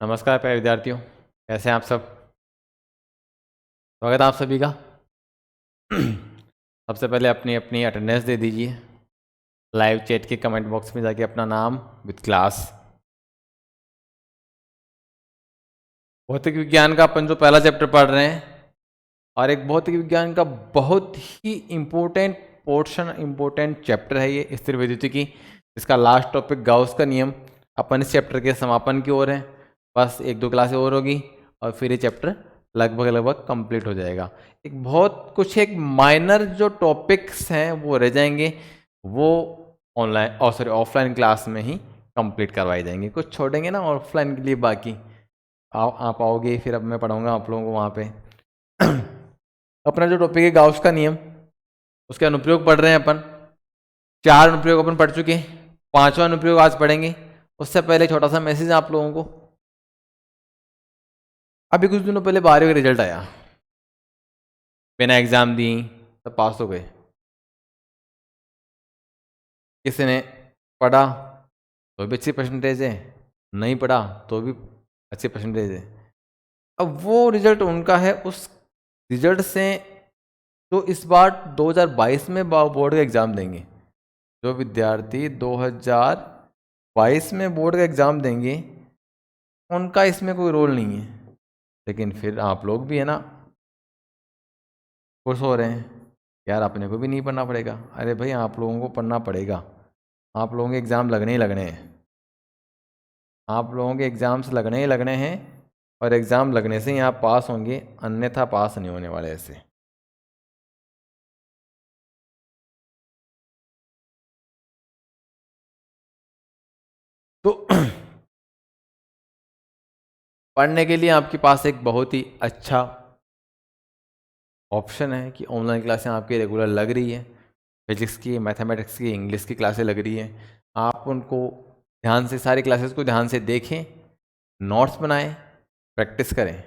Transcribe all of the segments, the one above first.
नमस्कार प्यारे विद्यार्थियों, कैसे हैं आप सब। स्वागत है आप सभी का। सबसे पहले अपनी अपनी अटेंडेंस दे दीजिए। लाइव चैट के कमेंट बॉक्स में जाके अपना नाम विद क्लास। भौतिक विज्ञान का अपन जो पहला चैप्टर पढ़ रहे हैं और एक भौतिक विज्ञान का बहुत ही इम्पोर्टेंट चैप्टर है ये स्थिर विद्युतिकी। इसका लास्ट टॉपिक गाउस का नियम। अपन इस चैप्टर के समापन की ओर हैं। बस एक दो क्लासें और होगी और फिर ये चैप्टर लगभग कंप्लीट हो जाएगा। एक माइनर जो टॉपिक्स हैं वो रह जाएंगे, वो ऑफलाइन क्लास में ही कंप्लीट करवाए जाएंगे। कुछ छोड़ेंगे ना ऑफलाइन के लिए, बाकी आप आओगे फिर अब मैं पढ़ाऊँगा आप लोगों को वहाँ पे। अपना जो टॉपिक है गाउस का नियम, उसके अनुप्रयोग पढ़ रहे हैं अपन। 4 अनुप्रयोग अपन पढ़ चुके हैं, 5वां अनुप्रयोग आज पढ़ेंगे। उससे पहले छोटा सा मैसेज आप लोगों को। अभी कुछ दिनों पहले 12वीं का रिजल्ट आया, बिना एग्जाम दी सब पास हो गए। किसी ने पढ़ा तो भी अच्छी परसेंटेज है, नहीं पढ़ा तो भी अच्छी परसेंटेज है। अब वो रिजल्ट उनका है, उस रिजल्ट से जो इस बार 2022 में बोर्ड का एग्ज़ाम देंगे, जो विद्यार्थी 2022 में बोर्ड का एग्ज़ाम देंगे उनका इसमें कोई रोल नहीं है। लेकिन फिर आप लोग भी है ना खुश हो रहे हैं, यार अपने को भी नहीं पढ़ना पड़ेगा। अरे भाई आप लोगों को पढ़ना पड़ेगा, आप लोगों के एग्ज़ाम लगने ही लगने हैं। आप लोगों के एग्ज़ाम्स लगने ही लगने हैं और एग्ज़ाम लगने से ही आप पास होंगे, अन्यथा पास नहीं होने वाले ऐसे। तो पढ़ने के लिए आपके पास एक बहुत ही अच्छा ऑप्शन है कि ऑनलाइन क्लासें आपकी रेगुलर लग रही है। फिजिक्स की, मैथमेटिक्स की, इंग्लिश की क्लासें लग रही हैं। आप उनको ध्यान से, सारी क्लासेस को ध्यान से देखें, नोट्स बनाएं, प्रैक्टिस करें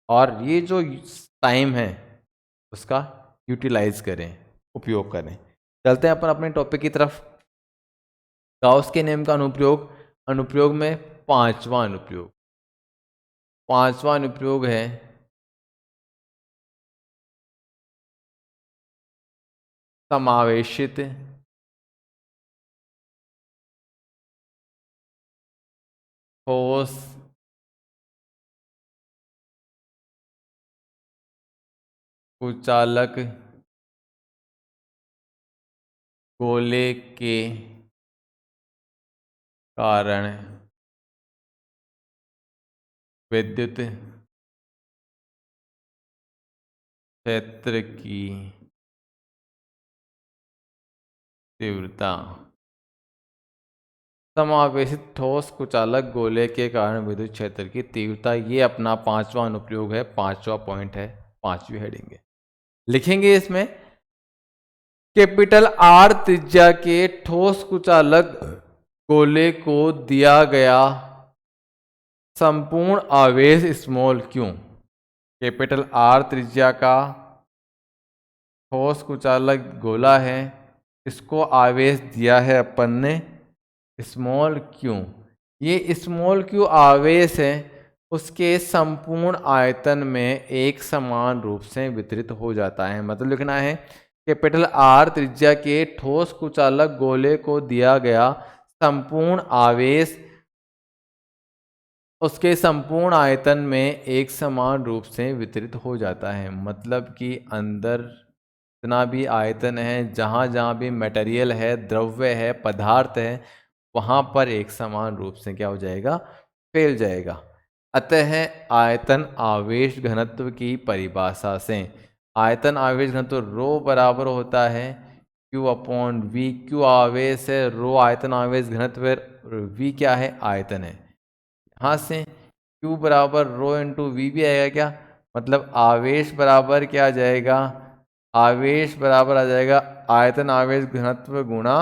और ये जो टाइम है उसका यूटिलाइज करें, उपयोग करें। चलते हैं अपन अपने टॉपिक की तरफ। गाउस के नियम का अनुप्रयोग में पांचवा अनुप्रयोग है समावेशित ठोस कुचालक गोले के कारण विद्युत क्षेत्र की तीव्रता। समावेशित ठोस कुचालक गोले के कारण विद्युत क्षेत्र की तीव्रता, ये अपना 5वां अनुप्रयोग है, 5वां पॉइंट है, 5वीं हेडिंग है। लिखेंगे इसमें कैपिटल आर त्रिज्या के ठोस कुचालक गोले को दिया गया संपूर्ण आवेश स्मॉल क्यू। कैपिटल आर त्रिज्या का ठोस कुचालक गोला है, इसको आवेश दिया है अपन ने स्मॉल क्यू। ये स्मॉल क्यू आवेश है, उसके संपूर्ण आयतन में एक समान रूप से वितरित हो जाता है। मतलब लिखना है कैपिटल आर त्रिज्या के ठोस कुचालक गोले को दिया गया संपूर्ण आवेश उसके संपूर्ण आयतन में एक समान रूप से वितरित हो जाता है। मतलब कि अंदर जितना भी आयतन है, जहाँ जहाँ भी मटेरियल है, द्रव्य है, पदार्थ है, वहाँ पर एक समान रूप से क्या हो जाएगा, फैल जाएगा। अतः आयतन आवेश घनत्व की परिभाषा से आयतन आवेश घनत्व रो बराबर होता है Q अपॉन V। Q आवेश है, रो आयतन आवेश घनत्व है, V क्या है, आयतन है। यहाँ से Q बराबर रो इंटू वी भी आएगा क्या, मतलब आवेश बराबर क्या आ जाएगा, आवेश बराबर आ जाएगा आयतन आवेश घनत्व गुणा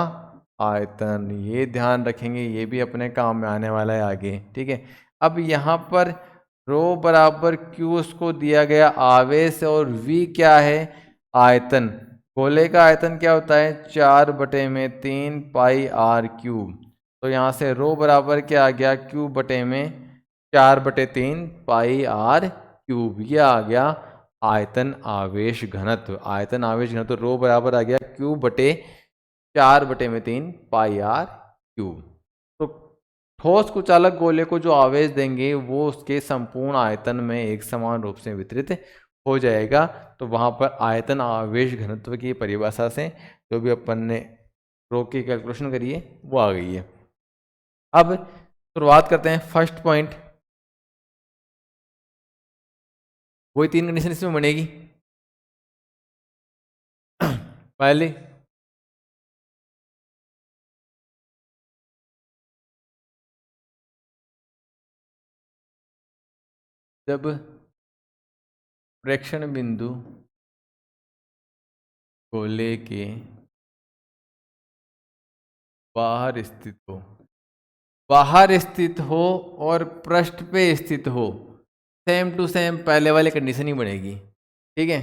आयतन। ये ध्यान रखेंगे, ये भी अपने काम में आने वाला है आगे, ठीक है। अब यहाँ पर रो बराबर Q उसको दिया गया आवेश और V क्या है, आयतन। गोले का आयतन क्या होता है, 4/3 पाई R क्यूब। तो यहाँ से रो बराबर क्या आ गया, क्यू बटे में 4/3 पाई आर क्यूब। ये आ गया आयतन आवेश घनत्व। आयतन आवेश घनत्व रो बराबर आ गया क्यू बटे 4/3 पाई आर क्यूब। तो ठोस कुचालक गोले को जो आवेश देंगे वो उसके संपूर्ण आयतन में एक समान रूप से वितरित हो जाएगा। तो वहां पर आयतन आवेश घनत्व की परिभाषा से जो भी अपन ने रो की कैलकुलेशन करी है वो आ गई है। अब शुरुआत करते हैं फर्स्ट पॉइंट। वही 3 कंडीशन इसमें बनेगी। पहले जब प्रेक्षण बिंदु गोले के बाहर स्थित हो, बाहर स्थित हो और पृष्ठ पे स्थित हो, सेम टू सेम पहले वाली कंडीशन ही बनेगी। ठीक है,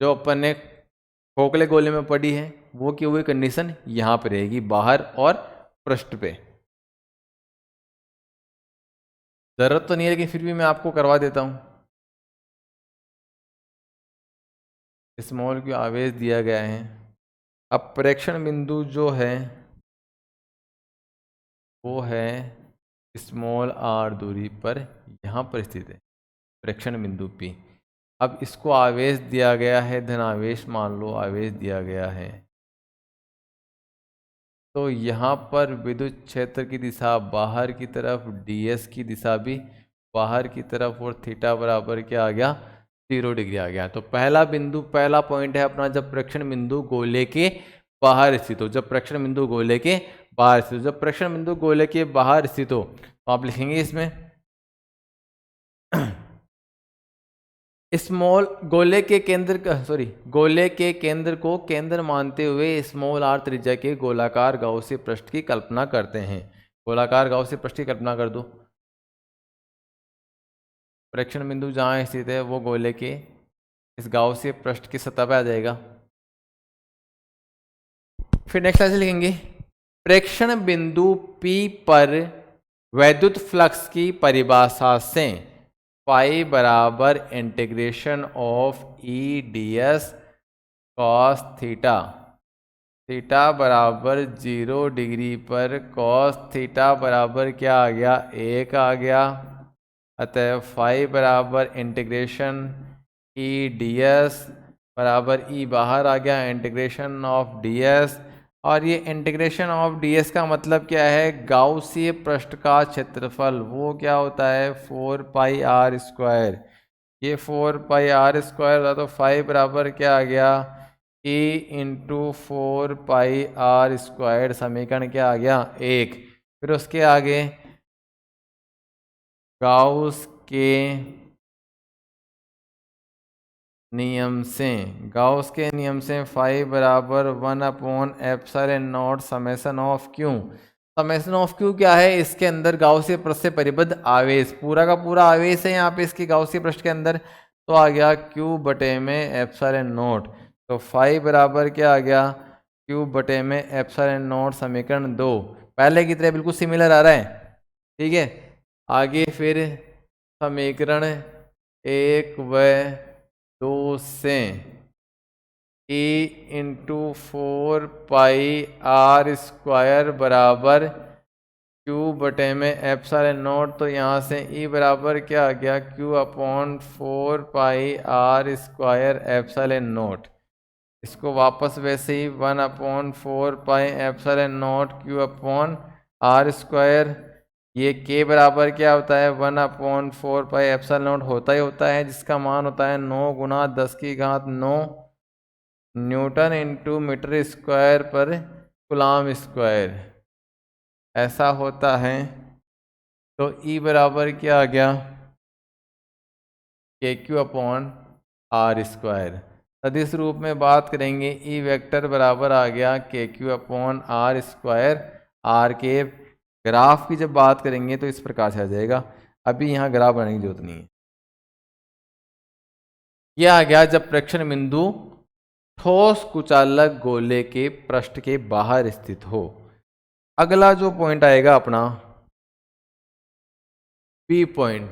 जो अपन ने खोखले गोले में पड़ी है वो की हुई कंडीशन यहाँ पे रहेगी, बाहर और पृष्ठ पे। जरूरत तो नहीं है लेकिन फिर भी मैं आपको करवा देता हूँ। स्मॉल क्यू आवेश दिया गया है। अब प्रेक्षण बिंदु जो है वो है स्मॉल आर दूरी पर यहाँ पर स्थित है प्रेक्षण बिंदु P। अब इसको आवेश दिया गया है धनावेश, मान लो आवेश दिया गया है। तो यहाँ पर विद्युत क्षेत्र की दिशा बाहर की तरफ, ds की दिशा भी बाहर की तरफ, और थीटा बराबर क्या आ गया, 0 डिग्री आ गया। तो पहला बिंदु, पहला पॉइंट है अपना जब प्रेक्षण बिंदु गोले के बाहर स्थित हो। जब प्रेक्षण बिंदु गोले के बाहर स्थित हो, जब प्रेक्षण बिंदु गोले के बाहर स्थित हो तो आप लिखेंगे इसमें स्मॉल गोले के केंद्र का, गोले के केंद्र को केंद्र मानते हुए स्मॉल आर त्रिज्या के गोलाकार गाउसीय पृष्ठ की कल्पना करते हैं। गोलाकार गाउसीय पृष्ठ की कल्पना कर दो। प्रेक्षण बिंदु जहाँ स्थित है वो गोले के इस गाउसीय पृष्ठ की सतह पर आ जाएगा। फिर नेक्स्ट ऐसे लिखेंगे, प्रेक्षण बिंदु P पर वैद्युत फ्लक्स की परिभाषा से पाई बराबर integration of E D S cos theta, theta बराबर 0 डिग्री पर कॉस थीटा बराबर क्या आ गया, 1 आ गया। अतः फाई बराबर इंटीग्रेशन ई डी एस बराबर ई बाहर आ गया, इंटीग्रेशन ऑफ डी एस। और ये इंटीग्रेशन ऑफ ds का मतलब क्या है, गाउसीय पृष्ठ का क्षेत्रफल वो क्या होता है 4 पाई आर स्क्वायर। ये 4 पाई आर स्क्वायर था तो फाई बराबर क्या आ गया, e into 4 pi r square. समीकरण क्या आ गया 1। फिर उसके आगे गाउस के नियम से, गाउस के नियम से फाई बराबर 1/एप्सिलॉन0 summation of Q. Summation of Q क्या है, इसके अंदर गाउसीय पृष्ठ से परिबद्ध आवेश, पूरा का पूरा आवेश है यहाँ पे इसके गाउसीय पृष्ठ के अंदर, तो आ गया क्यू बटे में एप्सिलॉन0। तो फाई बराबर क्या आ गया, क्यू बटे में एप्सिलॉन0 समीकरण 2। पहले की तरह बिल्कुल सिमिलर आ रहा है। ठीक है, आगे फिर समीकरण 1 व 2 से e into 4 pi r square बराबर क्यू बटे में एप्सिलॉन0। तो यहाँ से e बराबर क्या आ गया, Q upon 4 pi r square एप्सिलॉन0। इसको वापस वैसे ही 1/4 पाई एप्सिलॉन0 क्यू अपॉन आर स्क्वायर। ये k बराबर क्या होता है 1/4 पाई एप्सिलॉन0 होता ही होता है, जिसका मान होता है 9 गुना 10 की घात 9 न्यूटन इंटू मीटर स्क्वायर पर कूलम स्क्वायर, ऐसा होता है। तो E बराबर क्या आ गया, k q upon r square. सदिश रूप में बात करेंगे, E वेक्टर बराबर आ गया k q upon r square. R के ग्राफ की जब बात करेंगे तो इस प्रकार से आ जाएगा, अभी यहाँ ग्राफ बनाने की जरूरत नहीं है। यह आ गया जब प्रेक्षण बिंदु ठोस कुचालक गोले के पृष्ठ के बाहर स्थित हो। अगला जो पॉइंट आएगा अपना पी पॉइंट,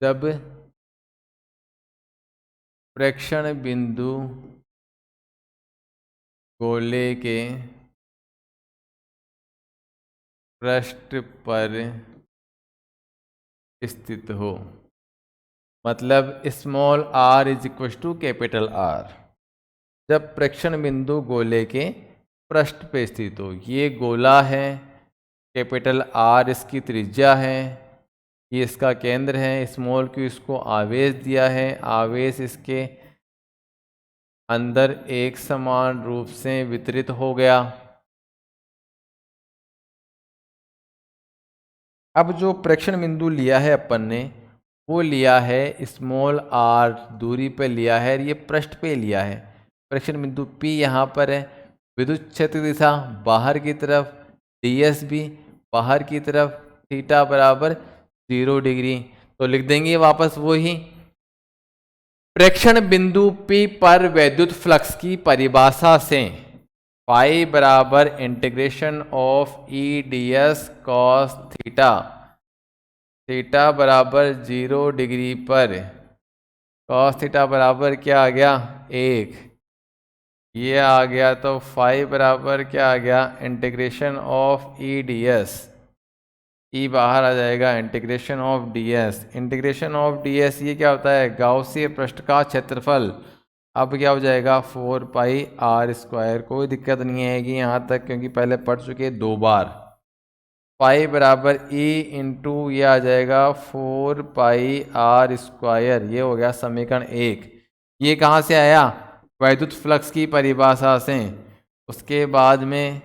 जब प्रेक्षण बिंदु गोले के पृष्ठ पर स्थित हो, मतलब small r is equal to capital R। जब प्रेक्षण बिंदु गोले के पृष्ठ पे स्थित हो, ये गोला है, कैपिटल R इसकी त्रिज्या है, ये इसका केंद्र है, स्मॉल q इसको आवेश दिया है, आवेश इसके अंदर एक समान रूप से वितरित हो गया। अब जो प्रेक्षण बिंदु लिया है अपन ने, वो लिया है स्मॉल r दूरी पे लिया है, ये पृष्ठ पे लिया है। प्रेक्षण बिंदु P यहाँ पर है, विद्युत क्षेत्र दिशा बाहर की तरफ, ds भी बाहर की तरफ, थीटा बराबर 0 डिग्री। तो लिख देंगे वापस वही, प्रेक्षण बिंदु P पर वैद्युत फ्लक्स की परिभाषा से पाई बराबर integration of E D S cos theta, theta बराबर 0 डिग्री पर कॉस थीटा बराबर क्या आ गया 1, ये आ गया। तो फाई बराबर क्या आ गया integration of E D S, E बाहर आ जाएगा, integration of D S, integration of D S ये क्या होता है गाउसीय पृष्ठ का क्षेत्रफल। अब क्या हो जाएगा 4 पाई आर स्क्वायर, कोई दिक्कत नहीं आएगी यहाँ तक क्योंकि पहले पढ़ चुके 2 बार। पाई बराबर ई इंटू ये आ जाएगा 4 पाई आर स्क्वायर, ये हो गया समीकरण 1। ये कहाँ से आया वैद्युत फ्लक्स की परिभाषा से। उसके बाद में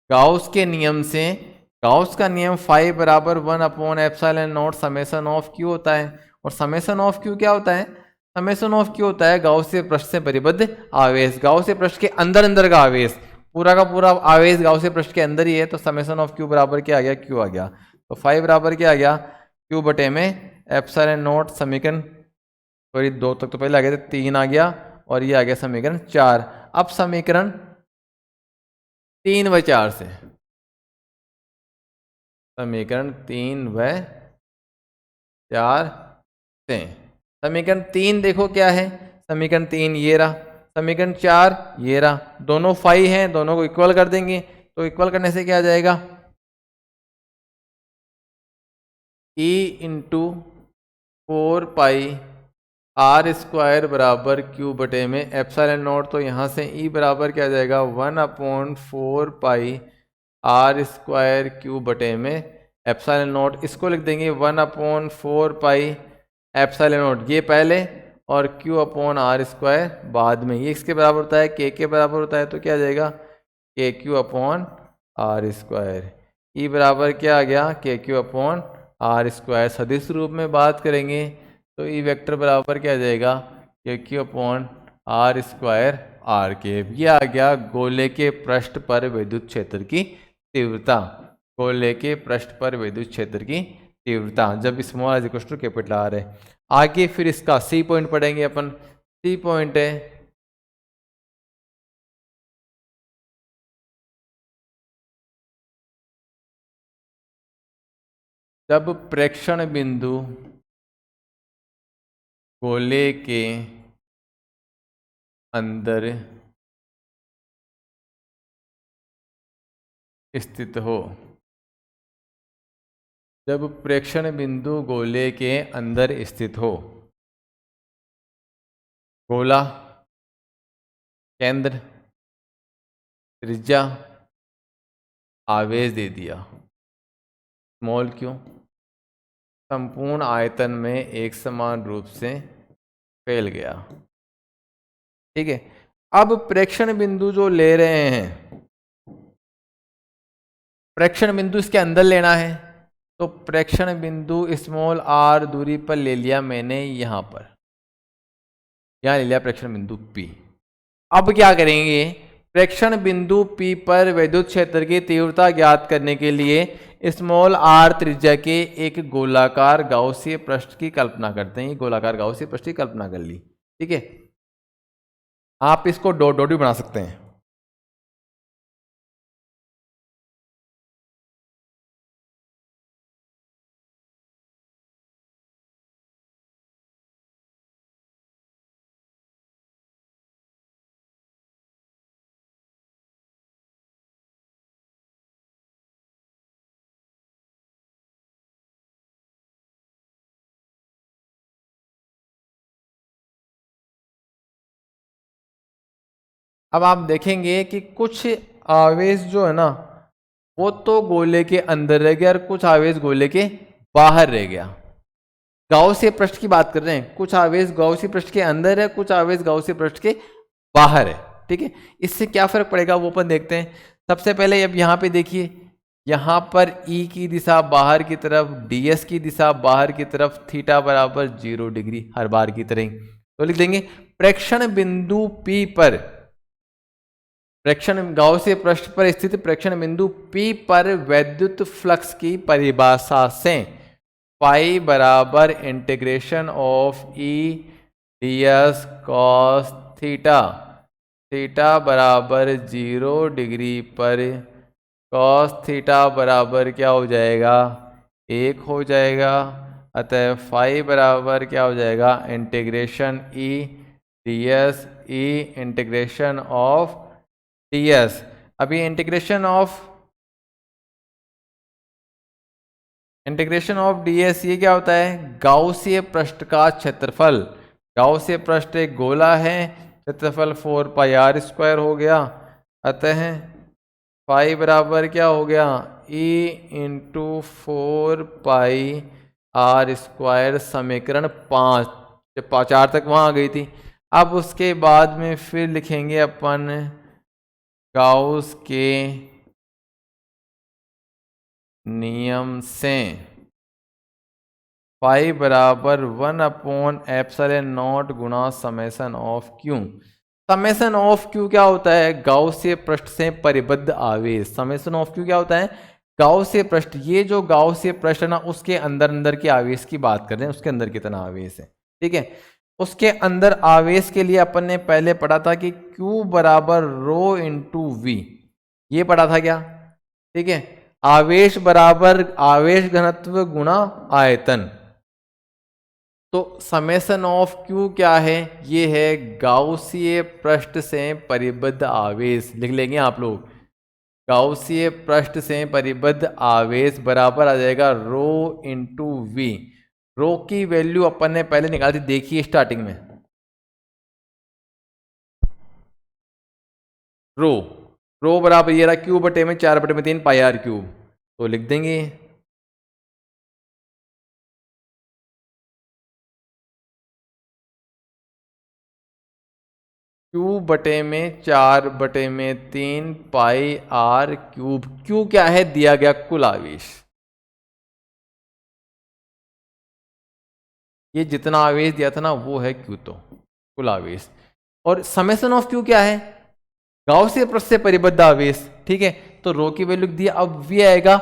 गाउस के नियम से, गाउस का नियम फाई बराबर 1/एप्सिलॉन0 समेसन ऑफ क्यू होता है। और समेसन ऑफ क्यू क्या होता है, समेसन ऑफ क्यू होता है गाउसीय पृष्ठ से परिबद्ध आवेश, गाउसीय पृष्ठ के अंदर अंदर का आवेश, पूरा का पूरा आवेश गाउसीय पृष्ठ के अंदर ही है। तो समेसन ऑफ क्यू बराबर क्या आ गया क्यू आ गया। तो फाई बराबर क्या आ गया क्यू बटे में एप्सिलॉन0 समीकरण, सॉरी 2 तक तो पहले आ गया था, 3 आ गया और ये आ गया समीकरण 4। अब समीकरण 3 व 4 से, समीकरण 3 व 4 से, समीकरण 3 देखो क्या है, समीकरण 3 ये रहा, समीकरण 4 ये रहा, दोनों फाई हैं, दोनों को इक्वल कर देंगे। तो इक्वल करने से क्या आ जाएगा E into 4 pi r square बराबर क्यू बटे में एप्सिलॉन0। तो यहाँ से E बराबर क्या आ जाएगा 1/4 पाई आर स्क्वायर क्यू बटे में एप्सिलॉन0। इसको लिख देंगे 1/4 पाई एप्सिलॉन0 ये पहले और क्यू अपॉन आर स्क्वायर बाद में। ये इसके बराबर होता है के बराबर होता है, तो क्या आ जाएगा के क्यू अपॉन आर स्क्वायर। ई बराबर क्या आ गया k q upon r square. सदिश रूप में बात करेंगे तो ई वेक्टर बराबर क्या आ जाएगा के q upon r square r cap. ये आ गया गोले के पृष्ठ पर विद्युत क्षेत्र की तीव्रता, गोले के पृष्ठ पर विद्युत क्षेत्र की तीव्रता जब small is equal to capital R है। आगे फिर इसका सी पॉइंट पढ़ेंगे अपन। सी पॉइंट है जब प्रेक्षण बिंदु गोले के अंदर स्थित हो, जब प्रेक्षण बिंदु गोले के अंदर स्थित हो, गोला, केंद्र, त्रिज्या, आवेश दे दिया स्मॉल क्यू, संपूर्ण आयतन में एक समान रूप से फैल गया। ठीक है, अब प्रेक्षण बिंदु जो ले रहे हैं, प्रेक्षण बिंदु इसके अंदर लेना है, तो प्रेक्षण बिंदु स्मॉल आर दूरी पर ले लिया मैंने, यहां पर यहां ले लिया प्रेक्षण बिंदु P। अब क्या करेंगे, प्रेक्षण बिंदु P पर विद्युत क्षेत्र की तीव्रता ज्ञात करने के लिए स्मॉल r त्रिज्या के एक गोलाकार गाउसीय पृष्ठ की कल्पना करते हैं। गोलाकार गाउसीय पृष्ठ की कल्पना कर ली, ठीक है। आप इसको डॉट डॉट भी बना सकते हैं। अब आप देखेंगे कि कुछ आवेश जो है ना वो तो गोले के अंदर रह गया और कुछ आवेश गोले के बाहर रह गया। गाउसीय पृष्ठ की बात कर रहे हैं, कुछ आवेश गाउसीय पृष्ठ के अंदर है, कुछ आवेश गाउसीय पृष्ठ के बाहर है। ठीक है, इससे क्या फर्क पड़ेगा वो अपन देखते हैं। सबसे पहले अब यहाँ पे देखिए, यहाँ पर E की दिशा बाहर की तरफ, DS की दिशा बाहर की तरफ, थीटा बराबर 0 डिग्री हर बार की तरह। तो लिख देंगे प्रेक्षण बिंदु P पर, प्रेक्षण गाउसीय पृष्ठ पर स्थित प्रेक्षण बिंदु P पर वैद्युत फ्लक्स की परिभाषा से पाई बराबर integration of E ds cos theta, theta बराबर 0 डिग्री पर कॉस थीटा बराबर क्या हो जाएगा, 1 हो जाएगा। अतः फाई बराबर क्या हो जाएगा, integration E ds E integration of ds। अभी इंटीग्रेशन ऑफ ds ये क्या होता है, गाउसीय पृष्ठ का क्षेत्रफल। गाउसीय पृष्ठ एक गोला है, क्षेत्रफल 4 पाई r स्क्वायर हो गया। अतः फाई बराबर क्या हो गया, E इंटू 4 पाई r स्क्वायर, समीकरण 5 4 तक वहां आ गई थी। अब उसके बाद में फिर लिखेंगे अपन गाउस के नियम से पाई बराबर 1/ε0 गुणा summation of Q. Summation of Q क्या होता है, गाउसीय पृष्ठ से परिबद्ध आवेश। समेसन ऑफ क्यू क्या होता है, गाउसीय पृष्ठ, ये जो गाउसीय पृष्ठ है ना उसके अंदर अंदर के आवेश की बात कर रहे हैं, उसके अंदर कितना आवेश है। ठीक है, उसके अंदर आवेश के लिए अपन ने पहले पढ़ा था कि Q बराबर रो इंटू वी, ये पढ़ा था क्या। ठीक है, आवेश बराबर आवेश घनत्व गुणा आयतन। तो समेसन ऑफ Q क्या है, ये है गाउसीय पृष्ठ से परिबद्ध आवेश। लिख लेंगे आप लोग, गाउसीय पृष्ठ से परिबद्ध आवेश बराबर आ जाएगा रो इंटू वी। रो की वैल्यू अपन ने पहले निकाली थी, देखिए स्टार्टिंग में, रो बराबर ये रहा Q बटे में 4/3 पाई r क्यूब। तो लिख देंगे Q बटे में 4/3 पाई r क्यूब। Q क्या है, दिया गया कुल आवेश। ये जितना आवेश दिया था ना वो है Q, तो कुल आवेश। और समेसन ऑफ Q क्या है, गाउसीय पृष्ठ से परिबद्ध आवेश। ठीक है, तो रो की वैल्यू लिख दिया। अब V आएगा,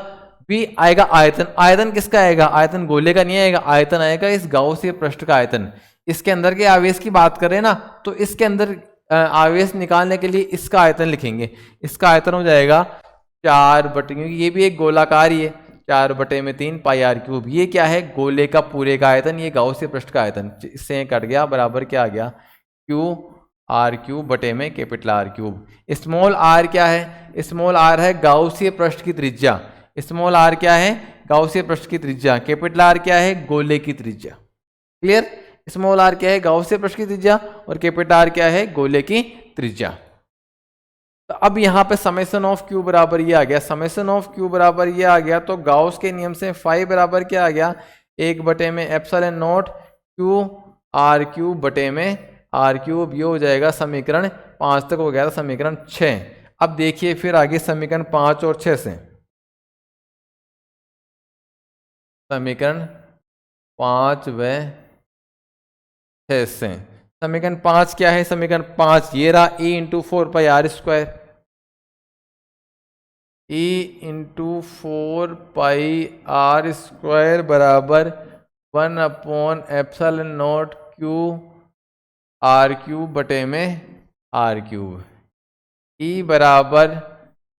V आएगा आयतन। आयतन किसका आएगा, आयतन गोले का नहीं आएगा, आयतन आएगा इस गाउसीय पृष्ठ का आयतन। इसके अंदर के आवेश की बात करें ना, तो इसके अंदर आवेश निकालने के लिए इसका आयतन लिखेंगे। इसका आयतन हो जाएगा 4/, क्योंकि ये भी एक गोलाकार ही है, 4/3 पाई r क्यूब। ये क्या है, गोले का पूरे का आयतन, ये गाउसीय पृष्ठ का आयतन। इससे कट गया, बराबर क्या आ गया, Q r क्यूब बटे में capital R cube. Small r क्या है, स्मॉल r है गाउसीय पृष्ठ की त्रिज्या। स्मॉल r क्या है, गाउसीय पृष्ठ की त्रिज्या। कैपिटल R क्या है, गोले की त्रिज्या। क्लियर, स्मॉल r क्या है, गाउसीय पृष्ठ की त्रिज्या, और कैपिटल R क्या है, गोले की त्रिज्या। तो अब यहाँ पे समेसन ऑफ Q बराबर ये आ गया, समेसन ऑफ Q बराबर ये आ गया। तो गाउस के नियम से फाई बराबर क्या आ गया, 1/ε0 Q r क्यूब बटे में r क्यूब। ये हो जाएगा समीकरण 5 तक हो गया था, समीकरण 6। अब देखिए फिर आगे समीकरण 5 और 6 से, समीकरण 5 व 6 से। समीकरण 5 क्या है, समीकरण 5 ये रहा, E इंटू 4 पाई r स्क्वायर, E इंटू 4 पाई r स्क्वायर बराबर 1/ε0 Q r क्यूब बटे में आर क्यूब। ई बराबर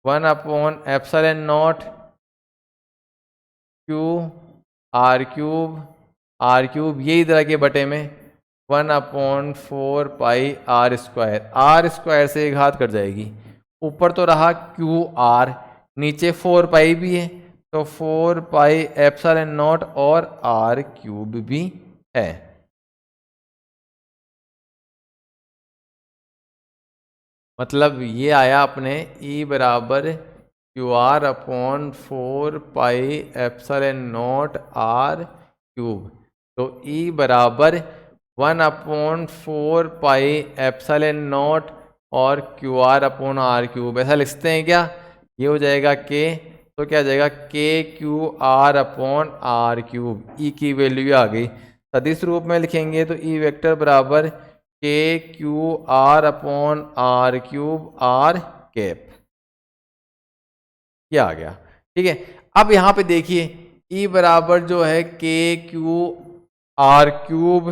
1/ε0 क्यू आर क्यूब ये इधर आके बटे में 1/4 पाई आर स्क्वायर से एक घात कट जाएगी। ऊपर तो रहा क्यू आर, नीचे 4 पाई भी है, तो 4 पाई ε0 और आर क्यूब भी है। मतलब ये आया अपने ई बराबर Q r upon 4 pi ε0 r cube. तो ई बराबर 1/4 पाई ε0 और Q r upon r cube, ऐसा लिखते हैं क्या? ये हो जाएगा के, तो क्या हो जाएगा के Q r upon r cube. E की वैल्यू आ गई। सदिश रूप में लिखेंगे तो ई वेक्टर बराबर k Q r upon r cube r cap, ये आ गया। ठीक है, अब यहां पे देखिए ई बराबर जो है k Q r cube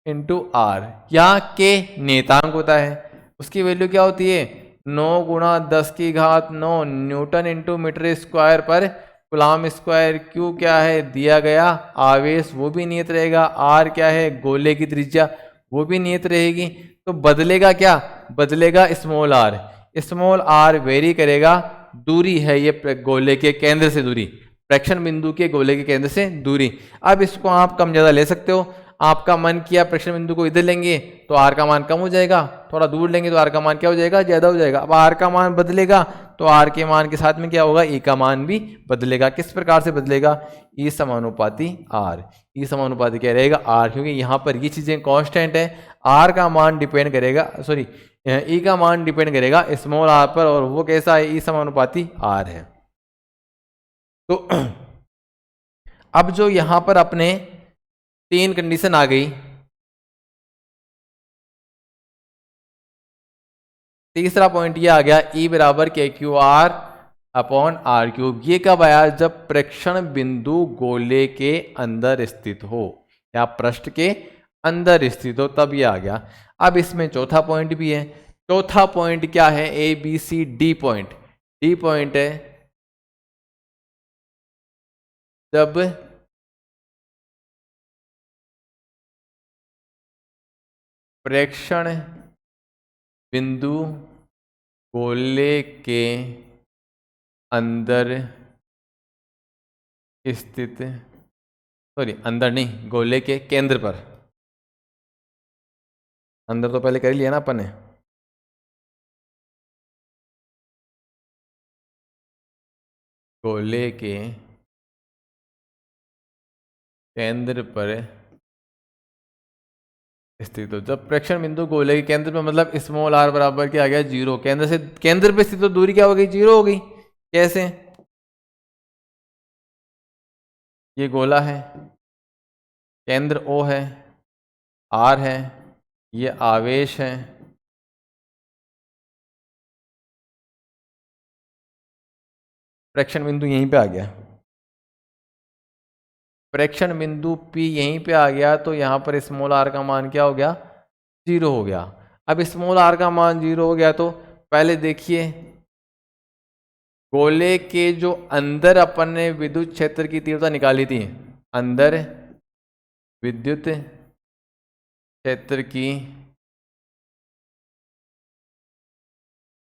into r, यहाँ के नेतांक होता है, उसकी वैल्यू क्या होती है 9 गुणा 10 की घात 9 न्यूटन इंटू मीटर स्क्वायर पर कूलम स्क्वायर। क्यू क्या है दिया गया आवेश, वो भी नियत रहेगा। आर क्या है गोले की त्रिज्या, वो भी नियत रहेगी। तो बदलेगा क्या? बदलेगा small r. Small r vary करेगा, दूरी है ये गोले के केंद्र से दूरी, प्रेक्षण बिंदु के गोले के केंद्र से दूरी। अब इसको आप कम ज़्यादा ले सकते हो। आपका मन किया प्रेक्षण बिंदु को इधर लेंगे तो आर का मान कम हो जाएगा, थोड़ा दूर लेंगे तो आर का मान क्या हो जाएगा ज़्यादा हो जाएगा। अब आर का मान बदलेगा तो आर के मान के साथ में क्या होगा ई का मान भी बदलेगा। किस प्रकार से बदलेगा? ई समानुपाती आर। ई समानुपाती क्या रहेगा आर, क्योंकि यहाँ पर ये चीज़ें कांस्टेंट है। आर का मान डिपेंड करेगा, सॉरी ई का मान डिपेंड करेगा स्मॉल आर पर, और वो कैसा है ई समानुपाती आर है। तो अब जो यहाँ पर अपने 3 कंडीशन आ गई। तीसरा पॉइंट ये आ गया ई बराबर k Q r upon r cube. ये कब आया? जब प्रेक्षण बिंदु गोले के अंदर स्थित हो या पृष्ठ के अंदर स्थित हो, तब ये आ गया। अब इसमें चौथा पॉइंट भी है। चौथा पॉइंट क्या है? A B C D point. D point है जब प्रेक्षण बिंदु गोले के अंदर स्थित, सॉरी अंदर नहीं, गोले के केंद्र पर। अंदर तो पहले कर ही लिया ना अपन ने। गोले के केंद्र पर स्थित हो। जब प्रेक्षण बिंदु गोले के केंद्र पर, मतलब स्मॉल आर बराबर क्या आ गया 0। केंद्र से केंद्र पे स्थित तो दूरी क्या हो गई 0 हो गई। कैसे? ये गोला है, केंद्र O है, R है, ये आवेश है, प्रेक्षण बिंदु यहीं पे आ गया। प्रेक्षण बिंदु P यहीं पे आ गया, तो यहाँ पर स्मॉल आर का मान क्या हो गया 0 हो गया। अब स्मॉल आर का मान 0 हो गया, तो पहले देखिए गोले के जो अंदर अपन ने विद्युत क्षेत्र की तीव्रता निकाली थी, अंदर विद्युत क्षेत्र की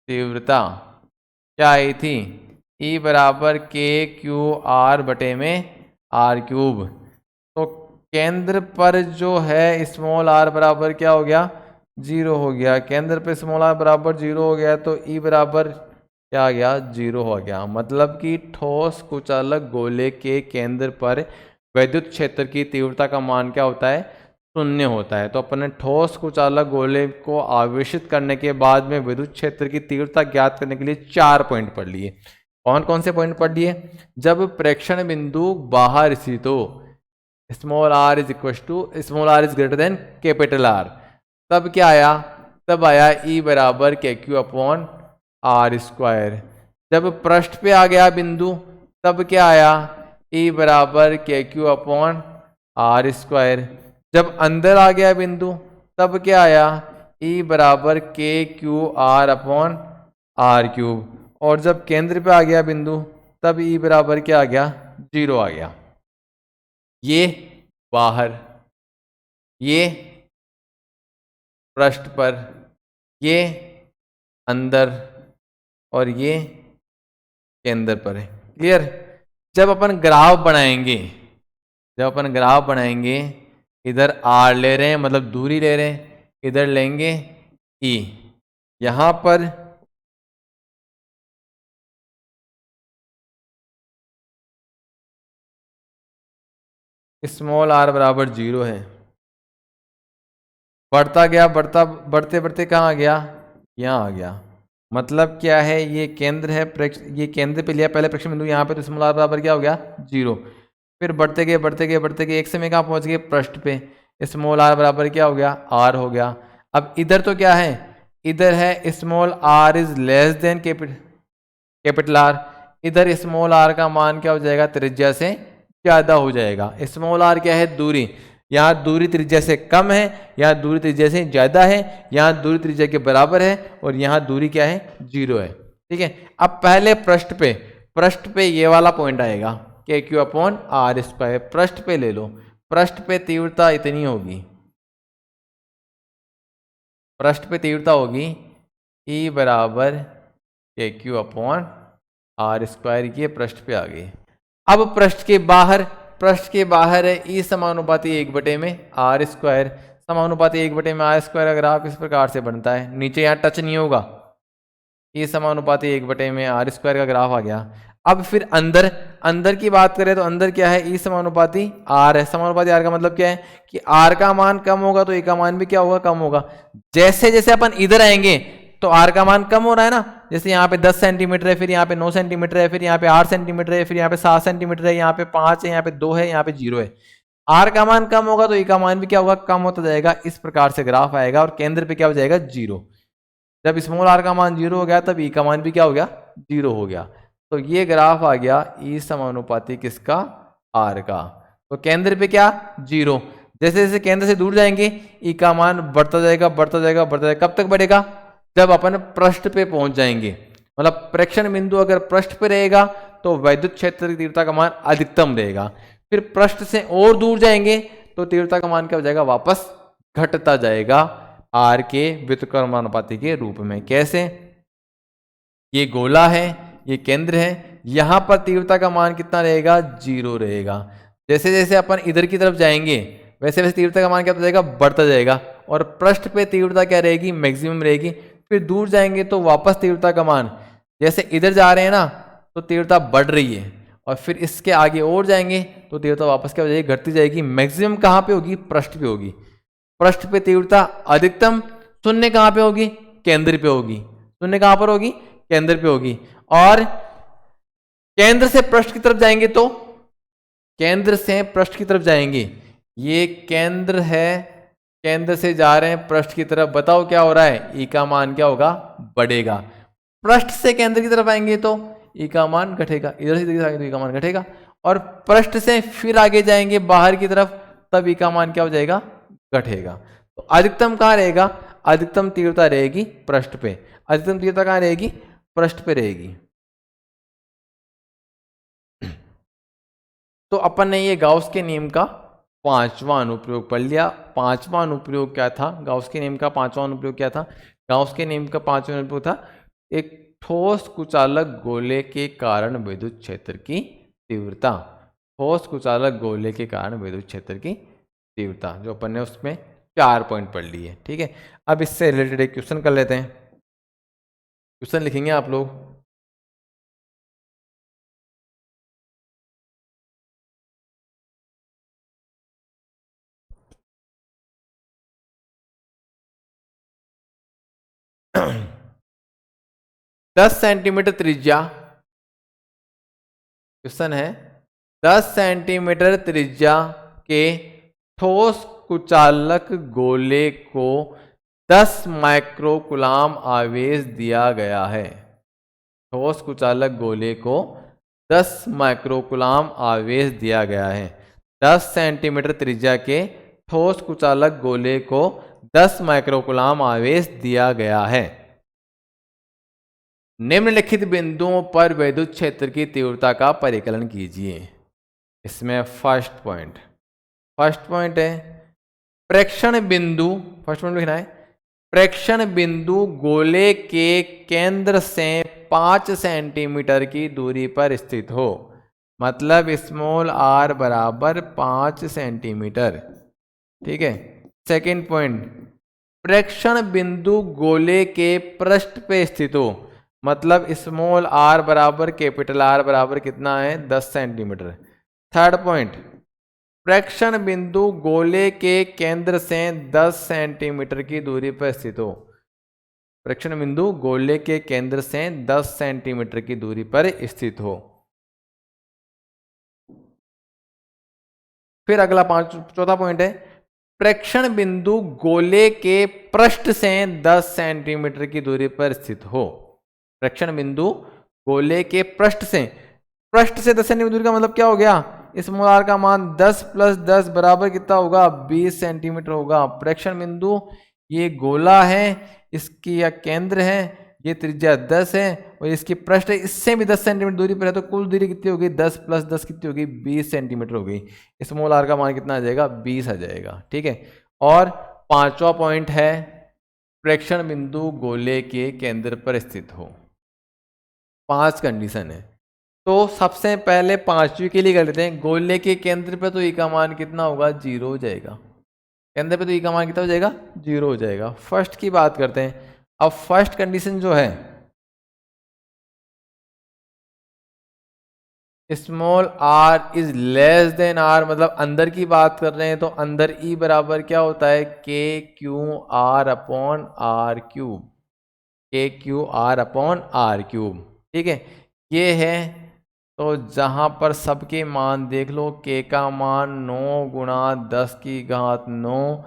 तीव्रता क्या आई थी? ई बराबर के क्यू आर बटे में आर क्यूब। तो केंद्र पर जो है स्मॉल आर बराबर क्या हो गया 0 हो गया। केंद्र पे स्मॉल आर बराबर 0 हो गया, तो ई बराबर क्या आ गया 0 हो गया। मतलब कि ठोस कुचालक गोले के केंद्र पर विद्युत क्षेत्र की तीव्रता का मान क्या होता है 0 होता है। तो अपन ने ठोस कुचालक गोले को आवेशित करने के बाद में विद्युत क्षेत्र की तीव्रता ज्ञात करने के लिए 4 पॉइंट पढ़ लिए। कौन कौन से पॉइंट पढ़ लिए? जब प्रेक्षण बिंदु बाहर स्थित हो, small r is equal to small r is greater than capital R, तब क्या आया? तब आया ई बराबर k q upon r square. जब पृष्ठ पे आ गया बिंदु, तब क्या आया? ई बराबर k q upon r square. जब अंदर आ गया बिंदु, तब क्या आया? ई बराबर k Q r upon r cube. और जब केंद्र पे आ गया बिंदु तब ई बराबर क्या आ गया, 0 आ गया। ये बाहर, ये पृष्ठ पर, ये अंदर और ये केंद्र पर है। क्लियर। जब अपन ग्राफ बनाएंगे, जब अपन ग्राफ बनाएंगे, इधर आर ले रहे हैं मतलब दूरी ले रहे हैं, इधर लेंगे ई, यहां पर स्मॉल आर बराबर 0 है। बढ़ता गया, बढ़ते बढ़ते कहाँ आ गया, यहाँ आ गया। मतलब क्या है, ये केंद्र है, ये केंद्र पे लिया पहले प्रेक्षण बिंदु यहाँ पे, तो स्मॉल आर बराबर क्या हो गया, 0। फिर बढ़ते गए बढ़ते गए बढ़ते गए, एक समय कहाँ पहुंच गए, पृष्ठ पे। स्मॉल आर बराबर क्या हो गया, आर हो गया। अब इधर तो क्या है, इधर है small r is less than capital R. इधर स्मॉल आर का मान क्या हो जाएगा, त्रिज्या से ज्यादा हो जाएगा। स्मॉल आर क्या है, दूरी। यहाँ दूरी त्रिज्या से कम है, यहाँ दूरी त्रिज्या से ज्यादा है, यहाँ दूरी त्रिज्या के बराबर है, और यहाँ दूरी क्या है, 0 है। ठीक है। अब पहले पृष्ठ पे ये वाला पॉइंट आएगा, के क्यू अपॉन आर स्क्वायर। पृष्ठ पे ले लो, पृष्ठ पे तीव्रता इतनी होगी, पृष्ठ पे तीव्रता होगी ई बराबर k q upon r square. ये पृष्ठ पे आ गई। अब पृष्ठ के बाहर है ई समानुपाती 1 में आर स्क्वायर, समानुपाती 1 में आर स्क्वायर का ग्राफ इस प्रकार से बनता है। नीचे यहाँ टच नहीं होगा, ई समानुपाती 1 में आर स्क्वायर का ग्राफ आ गया। अब फिर अंदर की बात करें तो अंदर क्या है, ई समानुपाती आर है। समानुपाती आर का मतलब क्या है कि आर का मान कम होगा तो ई का मान भी क्या होगा, कम होगा। जैसे जैसे अपन इधर आएंगे तो आर का मान कम हो रहा है ना। जैसे यहाँ पे 10 सेंटीमीटर है, फिर यहाँ पे 9 सेंटीमीटर है, फिर यहाँ पे 8 सेंटीमीटर है, फिर यहाँ पे 7 सेंटीमीटर है, यहाँ पे 5 है, यहाँ पे 2 है, यहाँ पे 0 है। आर का मान कम होगा तो ई का मान भी क्या होगा, कम होता जाएगा। इस प्रकार से ग्राफ आएगा और केंद्र पे क्या हो जाएगा, 0। जब स्मॉल आर का मान 0 हो गया तब ई का मान भी क्या हो गया, 0 हो गया। तो ये ग्राफ आ गया ई समानुपाती किसका, आर का। तो केंद्र पे क्या, 0। जैसे जैसे केंद्र से दूर जाएंगे ई का मान बढ़ता जाएगा बढ़ता जाएगा बढ़ता जाएगा। कब तक बढ़ेगा, जब अपन पृष्ठ पे पहुंच जाएंगे। मतलब प्रेक्षण बिंदु अगर पृष्ठ पे रहेगा तो वैद्युत क्षेत्र की तीव्रता का मान अधिकतम रहेगा। फिर पृष्ठ से और दूर जाएंगे तो तीव्रता का मान क्या हो जाएगा, वापस घटता जाएगा आर के व्युत्क्रमानुपाती के रूप में। कैसे, ये गोला है, ये केंद्र है, यहां पर तीव्रता का मान कितना रहेगा, 0 रहेगा। जैसे जैसे अपन इधर की तरफ जाएंगे वैसे वैसे तीव्रता का मान क्या होता जाएगा, बढ़ता जाएगा। और पृष्ठ पे तीव्रता क्या रहेगी, मैक्सिमम रहेगी। फिर दूर जाएंगे तो वापस तीव्रता का मान, जैसे इधर जा रहे हैं ना तो तीव्रता बढ़ रही है, और फिर इसके आगे और जाएंगे तो तीव्रता वापस क्या हो जाएगी, घटती जाएगी। मैक्सिमम कहाँ पे होगी, पृष्ठ पे होगी। पृष्ठ पे तीव्रता अधिकतम, शून्य कहाँ पे होगी, केंद्र पे होगी। शून्य कहाँ पर होगी, केंद्र पे होगी। और केंद्र से पृष्ठ की तरफ जाएंगे तो, केंद्र से पृष्ठ की तरफ जाएंगे, ये केंद्र है, केंद्र से जा रहे हैं पृष्ठ की तरफ। बताओ क्या हो रहा है, ई का मान क्या होगा, बढ़ेगा। पृष्ठ से केंद्र की तरफ आएंगे तो ई का मान घटेगा, इधर से आएंगे तो ई का मान घटेगा। और पृष्ठ से फिर आगे जाएंगे बाहर की तरफ तब ई का मान क्या हो जाएगा, घटेगा। तो अधिकतम कहाँ रहेगा, अधिकतम तीव्रता रहेगी पृष्ठ पे। अधिकतम तीव्रता कहाँ रहेगी, पृष्ठ पे रहेगी। तो अपन ने ये गाउस के नियम का 5वां अनुप्रयोग पढ़ लिया। 5वां अनुप्रयोग क्या था, गाउस के नियम का 5वां अनुप्रयोग क्या था। गाउस के नियम का 5वां अनुप्रयोग था, एक ठोस कुचालक गोले के कारण विद्युत क्षेत्र की तीव्रता। ठोस कुचालक गोले के कारण विद्युत क्षेत्र की तीव्रता, जो अपन ने उसमें 4 पॉइंट पढ़ लिए। ठीक है। अब इससे रिलेटेड एक क्वेश्चन कर लेते हैं। क्वेश्चन लिखेंगे आप लोग। दस सेंटीमीटर त्रिज्या, क्वेश्चन है 10 सेंटीमीटर त्रिज्या के ठोस कुचालक गोले को 10 माइक्रोकुलाम आवेश दिया गया है। ठोस कुचालक गोले को 10 माइक्रोकुलाम आवेश दिया गया है। 10 सेंटीमीटर त्रिज्या के ठोस कुचालक गोले को 10 माइक्रोकुलाम आवेश दिया गया है। निम्नलिखित बिंदुओं पर विद्युत क्षेत्र की तीव्रता का परिकलन कीजिए। इसमें फर्स्ट पॉइंट है प्रेक्षण बिंदु, फर्स्ट पॉइंट लिखना है, प्रेक्षण बिंदु गोले के केंद्र से 5 सेंटीमीटर की दूरी पर स्थित हो, मतलब स्मॉल r बराबर 5 सेंटीमीटर। ठीक है। सेकंड पॉइंट, प्रेक्षण बिंदु गोले के पृष्ठ पे स्थित हो, मतलब स्मॉल r बराबर कैपिटल R बराबर कितना है 10 सेंटीमीटर। थर्ड पॉइंट, प्रेक्षण बिंदु गोले के केंद्र से 10 सेंटीमीटर की दूरी पर स्थित हो। प्रेक्षण बिंदु गोले के केंद्र से 10 सेंटीमीटर की दूरी पर स्थित हो। फिर अगला चौथा पॉइंट है प्रेक्षण बिंदु गोले के पृष्ठ से 10 सेंटीमीटर की दूरी पर स्थित हो। प्रेक्षण बिंदु गोले के पृष्ठ से 10 सेंटीमीटर दूरी का मतलब क्या हो गया, स्मॉल r का मान 10 + 10 बराबर कितना होगा 20 सेंटीमीटर होगा। प्रेक्षण बिंदु ये गोला है, इसकी या केंद्र है, ये त्रिज्या 10 है और इसकी पृष्ठ इससे भी 10 सेंटीमीटर दूरी पर है, तो कुल दूरी कितनी होगी 10 + 10 कितनी होगी 20 सेंटीमीटर होगी। स्मॉल r का मान कितना आ जाएगा 20 आ जाएगा। ठीक है। और पांचवा पॉइंट है प्रेक्षण बिंदु गोले के केंद्र पर स्थित हो। 5 कंडीशन है, तो सबसे पहले पांचवी के लिए कर लेते हैं। गोले के केंद्र पे तो ई का मान कितना होगा 0 हो जाएगा, केंद्र पे तो ई का मान कितना हो जाएगा 0 हो जाएगा। फर्स्ट की बात करते हैं। अब फर्स्ट कंडीशन जो है small r is less then r, मतलब अंदर की बात कर रहे हैं तो अंदर ई बराबर क्या होता है KQR/R³, KQR/R³। ठीक है, ये है। तो जहाँ पर सबके मान देख लो, k का मान 9 × 10⁻⁹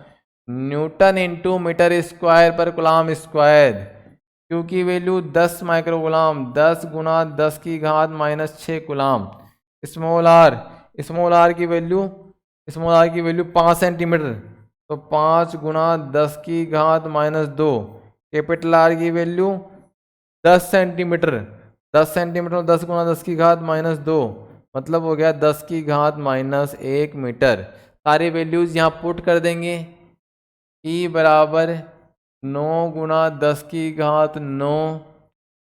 न्यूटन इंटू मीटर स्क्वायर पर कूलम स्क्वायर, क्यू की value 10 microcoulomb, 10 × 10⁻⁶ coulomb. Small r की वैल्यू 5 सेंटीमीटर, तो 5 × 10⁻²। कैपिटल R की वैल्यू 10 सेंटीमीटर, 10 सेंटीमीटर 10 × 10⁻², मतलब हो गया 10⁻⁻1 मीटर। सारी वैल्यूज यहाँ पुट कर देंगे। E बराबर 9 × 10⁻⁹,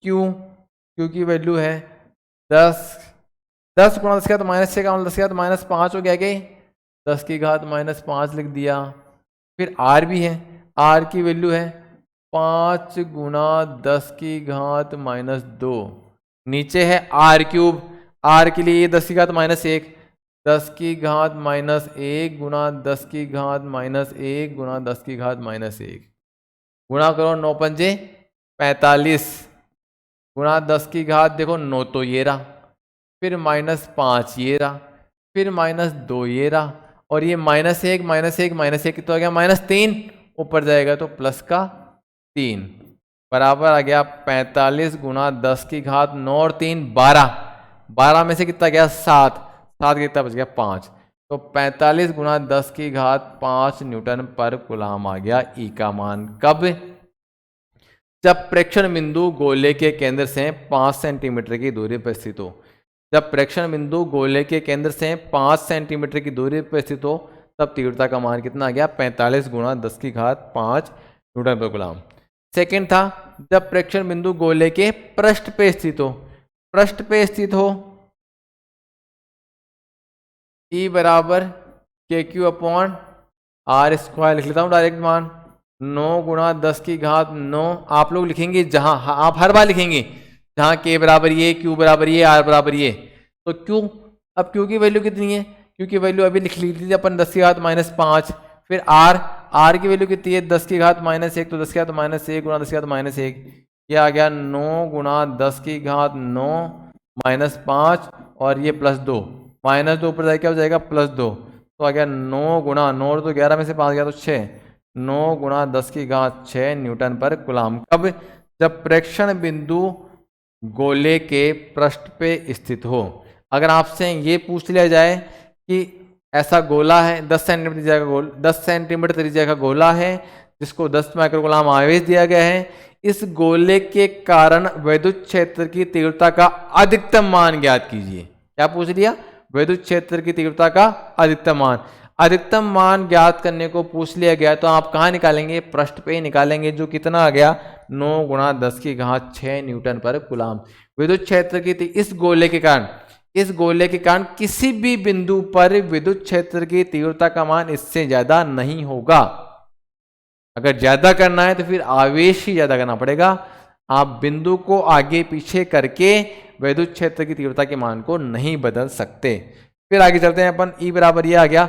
क्यू की वैल्यू है 10 × 10⁻⁶ का मतलब 10⁻5 हो गया क्या, 10⁻5 लिख दिया। फिर R भी है, R की वैल्यू है 5 × 10⁻⁻²। नीचे है r³, r के लिए 10⁻⁻1, 10⁻⁻1 × 10⁻1 गुणा करो 9 पंजे 45 गुणा 10⁻, देखो 9 तो ये रहा, फिर -5 ये रहा, फिर -2 ये रहा, और ये -1 कितना हो गया -3, ऊपर जाएगा तो +3 बराबर आ गया 45 × 10⁻9 और 3 12, 12 में से कितना गया 7, 7 कितना बच गया 5, तो 45 × 10⁻5 न्यूटन पर कूलम आ गया ई का मान। कब, जब प्रेक्षण बिंदु गोले के केंद्र से 5 सेंटीमीटर की दूरी पर स्थित हो। जब प्रेक्षण बिंदु गोले के केंद्र से 5 सेंटीमीटर की दूरी पर स्थित हो, तब तीव्रता का मान कितना आ गया 45 × 10⁻5 न्यूटन पर कूलम। सेकेंड था जब प्रेक्षण बिंदु गोले के पृष्ठ पे स्थित हो, पृष्ठ पे स्थित हो, E बराबर KQ/R² लिख लेता हूँ डायरेक्ट मान 9 × 10⁻9। आप लोग लिखेंगे जहां, आप हर बार लिखेंगे जहां K बराबर ये, Q बराबर ये, R बराबर ये। तो Q, अब Q की वैल्यू कितनी है, Q की वैल्यू अभी लिख ली थी अपन 10⁻5। फिर R की वैल्यू कितनी है 10⁻1, तो 10⁻1 × 10⁻1 ये आ गया 9 × 10⁻9 -5 और ये +2, -2 ऊपर जाए क्या हो जाएगा +2, तो आ गया 9 × 9 तो 11 में से 5 गया तो 6, 9 × 10⁻6 न्यूटन पर कूलम। कब, जब प्रेक्षण बिंदु गोले के पृष्ठ पे स्थित हो। अगर आपसे ये पूछ लिया जाए कि ऐसा गोला है 10 सेंटीमीटर त्रिज्या का गोला है जिसको 10 माइक्रोकूलम आवेश दिया गया है, इस गोले के कारण विद्युत क्षेत्र की तीव्रता का अधिकतम मान ज्ञात कीजिए। क्या पूछ लिया? विद्युत क्षेत्र की तीव्रता का अधिकतम मान। अधिकतम मान ज्ञात करने को पूछ लिया गया तो आप कहाँ निकालेंगे? पृष्ठ पे ही निकालेंगे, जो कितना आ गया 9 गुणा 10 की घात 6 न्यूटन पर कूलम। विद्युत क्षेत्र की इस गोले के कारण किसी भी बिंदु पर विद्युत क्षेत्र की तीव्रता का मान इससे ज्यादा नहीं होगा। अगर ज्यादा करना है तो फिर आवेश ही ज्यादा करना पड़ेगा। आप बिंदु को आगे पीछे करके विद्युत क्षेत्र की तीव्रता के मान को नहीं बदल सकते। फिर आगे चलते हैं अपन। E बराबर ये आ गया,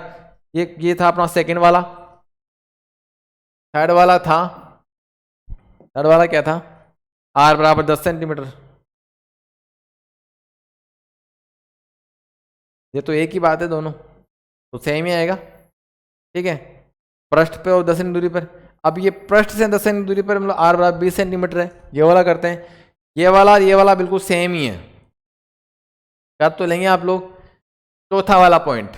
ये था अपना सेकंड वाला। थर्ड वाला क्या था? R बराबर 10 सेंटीमीटर। ये तो एक ही बात है, दोनों तो सेम ही आएगा। ठीक है, पृष्ठ पे और 10 सेंटीमीटर दूरी पर। अब ये पृष्ठ से 10 सेंटीमीटर दूरी पर मतलब R बराबर 20 सेंटीमीटर है। ये वाला करते हैं, ये वाला बिल्कुल सेम ही है। कर तो लेंगे आप लोग। चौथा वाला पॉइंट,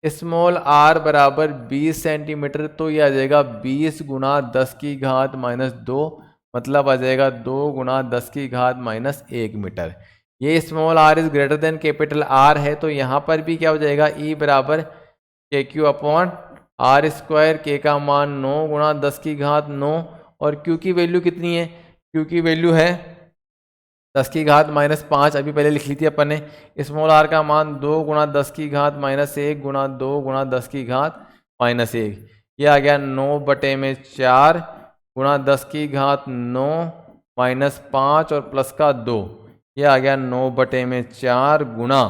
स्मॉल r बराबर 20 सेंटीमीटर, तो ये आ जाएगा 20 गुणा 10 की घात -2, मतलब आ जाएगा 2 गुणा 10 की घात -1 मीटर। ये small r is greater than capital R है, तो यहाँ पर भी क्या हो जाएगा? E बराबर KQ अपॉन R स्क्वायर। के का मान 9 गुणा 10 की घात 9, और Q की वैल्यू कितनी है? Q की वैल्यू है 10 की घात -5, अभी पहले लिख ली थी अपन ने। स्मॉल r का मान 2 गुणा 10 की घात -1 गुणा 2 गुणा 10 की घात -1। ये आ गया 9/4 गुणा 10 की घात 9 -5 और प्लस का 2। ये आ गया 9/4 गुणा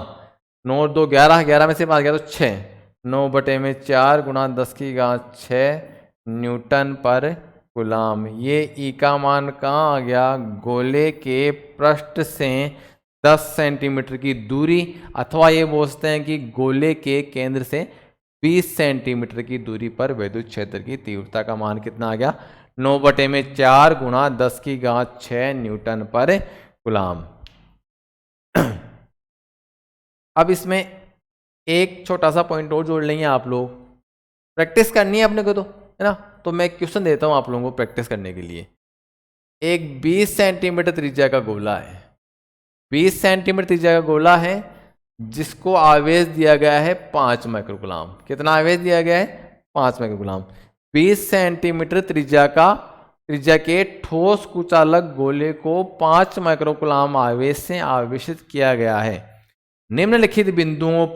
9 2 11, 11 में से 5 गया तो 6, 9/4 गुणा 10 की घात 6 न्यूटन पर कूलम। ये ई का मान कहाँ आ गया? गोले के पृष्ठ से 10 सेंटीमीटर की दूरी, अथवा ये बोलते हैं कि गोले के केंद्र से 20 सेंटीमीटर की दूरी पर विद्युत क्षेत्र की तीव्रता का मान कितना आ गया? 9/4 गुणा 10 की घात 6 न्यूटन पर कूलम। अब इसमें एक छोटा सा पॉइंट और जोड़ लेंगे आप लोग, प्रैक्टिस करनी है अपने को तो, है ना। तो मैं क्वेश्चन देता हूं आप लोगों को प्रैक्टिस करने के लिए। एक 20 सेंटीमीटर त्रिज्या का गोला है, 20 सेंटीमीटर त्रिज्या का गोला है, जिसको आवेश दिया गया है 5 माइक्रोकूलम। कितना आवेश दिया गया है? 5 माइक्रोकूलम। 20 सेंटीमीटर त्रिज्या के ठोस कुचालक गोले को 5 माइक्रोकूलम आवेश से आवेशित किया गया है। निम्नलिखित बिंदुओं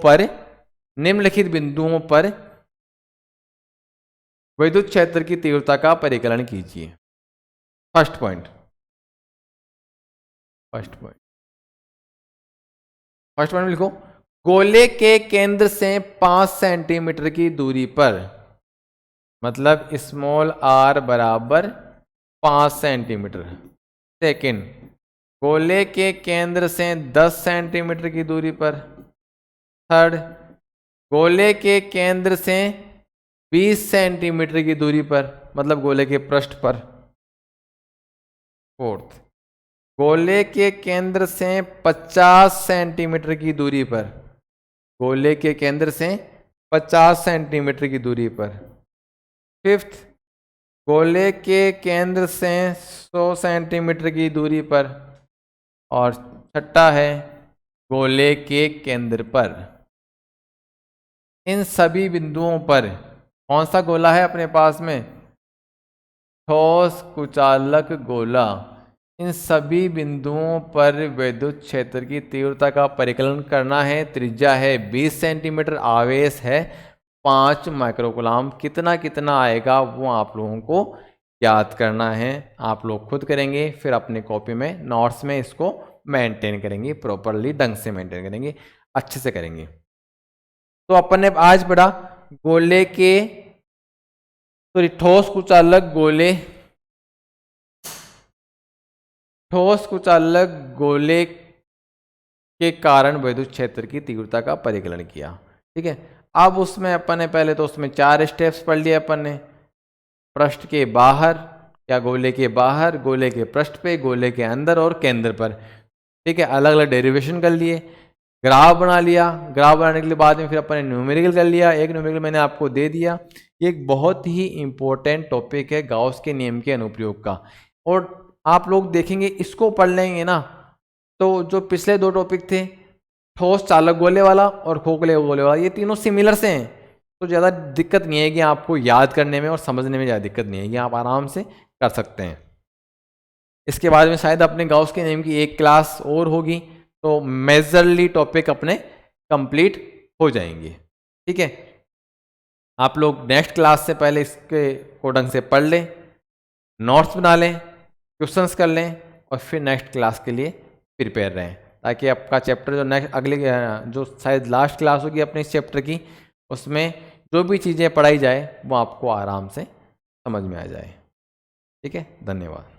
पर विद्युत क्षेत्र की तीव्रता का परिकलन कीजिए। फर्स्ट पॉइंट में लिखो, गोले के केंद्र से 5 सेंटीमीटर की दूरी पर, मतलब स्मॉल r बराबर 5 सेंटीमीटर। सेकंड, गोले के केंद्र से 10 सेंटीमीटर की दूरी पर। थर्ड, गोले के केंद्र से 20 सेंटीमीटर की दूरी पर, मतलब गोले के पृष्ठ पर। फोर्थ, गोले के केंद्र से 50 सेंटीमीटर की दूरी पर, गोले के केंद्र से 50 सेंटीमीटर की दूरी पर। फिफ्थ, गोले के केंद्र से 100 सेंटीमीटर की दूरी पर। और छठा है गोले के केंद्र पर। इन सभी बिंदुओं पर कौन सा गोला है अपने पास में? ठोस कुचालक गोला। इन सभी बिंदुओं पर विद्युत क्षेत्र की तीव्रता का परिकलन करना है। त्रिज्या है 20 सेंटीमीटर, आवेश है 5 माइक्रोकूलम। कितना आएगा वो आप लोगों को याद करना है। आप लोग खुद करेंगे, फिर अपने कॉपी में नोट्स में इसको मेंटेन करेंगे, प्रॉपरली ढंग से मेंटेन करेंगे, अच्छे से करेंगे। तो अपन ने आज पढ़ा गोले के ठोस कुचालक गोले के कारण विद्युत क्षेत्र की तीव्रता का परिकलन किया। ठीक है, अब उसमें अपन ने पहले तो उसमें 4 स्टेप्स पढ़ लिए अपन ने। पृष्ठ के बाहर या गोले के बाहर, गोले के पृष्ठ पे, गोले के अंदर और केंद्र पर। ठीक है, अलग अलग डेरिवेशन कर लिए, ग्राफ बना लिया। ग्राफ बनाने के बाद में फिर अपन ने न्यूमेरिकल कर लिया। एक न्यूमेरिकल मैंने आपको दे दिया। ये एक बहुत ही इम्पोर्टेंट टॉपिक है गाउस के नियम के अनुप्रयोग का। और आप लोग देखेंगे इसको पढ़ लेंगे ना, तो जो पिछले दो टॉपिक थे, ठोस चालक गोले वाला और खोखले गोले वाला, ये तीनों सिमिलर से हैं, तो ज़्यादा दिक्कत नहीं है कि आपको याद करने में और समझने में ज़्यादा दिक्कत नहीं है, कि आप आराम से कर सकते हैं। इसके बाद में शायद अपने गाउस के नियम की एक क्लास और होगी, तो मेजरली टॉपिक अपने कंप्लीट हो जाएंगे। ठीक है, आप लोग नेक्स्ट क्लास से पहले इसके कोडंग से पढ़ लें, नोट्स बना लें, क्वेश्चंस कर लें, और फिर नेक्स्ट क्लास के लिए प्रिपेयर रहें, ताकि आपका चैप्टर जो नेक्स्ट अगले जो शायद लास्ट क्लास होगी अपने इस चैप्टर की, उसमें जो भी चीज़ें पढ़ाई जाए वो आपको आराम से समझ में आ जाए। ठीक है, धन्यवाद।